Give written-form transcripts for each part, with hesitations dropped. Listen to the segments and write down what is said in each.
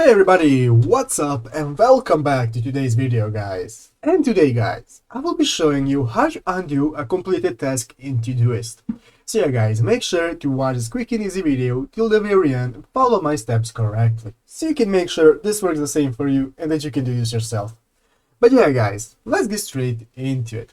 Hey everybody, what's up and welcome back to today's video guys. And today guys, I will be showing you how to undo a completed task in Todoist. So yeah guys, make sure to watch this quick and easy video till the very end and follow my steps correctly. So you can make sure this works the same for you and that you can do this yourself. But yeah guys, let's get straight into it.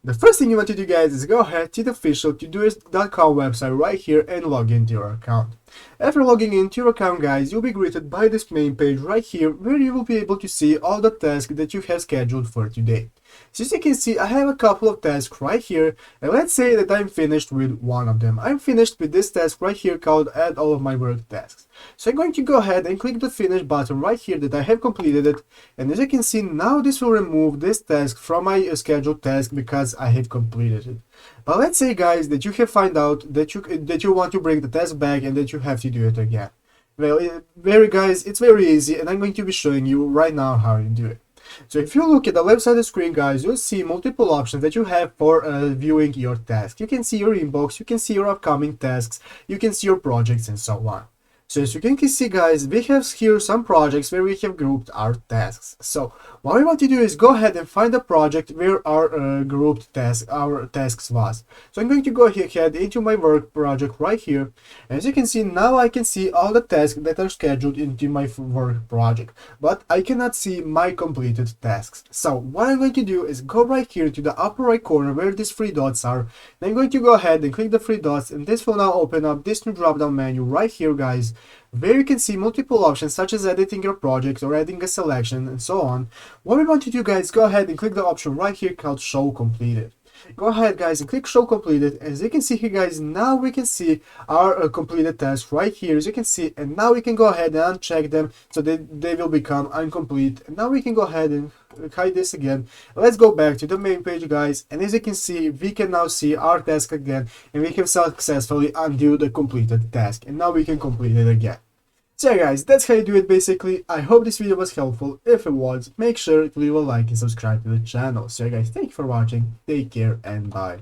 The first thing you want to do guys is go ahead to the official Todoist.com website right here and log into your account. After logging into your account guys, you'll be greeted by this main page right here where you will be able to see all the tasks that you have scheduled for today. So as you can see, I have a couple of tasks right here, and let's say that I'm finished with one of them. I'm finished with this task right here called add all of my work tasks. So I'm going to go ahead and click the finish button right here that I have completed it, and as you can see now this will remove this task from my scheduled task because I have completed it. But let's say guys that you have found out that you want to bring the task back and that you have to do it again. Well, it's very easy, and I'm going to be showing you right now how you do it. So if you look at the left side of the screen guys, you'll see multiple options that you have for viewing your task. You can see your inbox, you can see your upcoming tasks, you can see your projects and so on. So as you can see guys, we have here some projects where we have grouped our tasks. So what we want to do is go ahead and find the project where our grouped tasks was. So I'm going to go ahead into my work project right here. As you can see, now I can see all the tasks that are scheduled into my work project, but I cannot see my completed tasks. So what I'm going to do is go right here to the upper right corner where these three dots are. And I'm going to go ahead and click the three dots, and this will now open up this new drop down menu right here guys, where you can see multiple options such as editing your project or adding a selection and so on. What we want to do guys, go ahead and click the option right here called show completed. Go ahead guys and click show completed. As you can see here guys, now we can see our completed tasks right here as you can see, and now we can go ahead and uncheck them so that they will become incomplete. And now we can go ahead and hide this again. Let's go back to the main page guys, and as you can see we can now see our task again, and we have successfully undo the completed task, and now we can complete it again. So yeah guys, that's how you do it basically. I hope this video was helpful. If it was, make sure to leave a like and subscribe to the channel. So yeah guys, thank you for watching, take care and bye.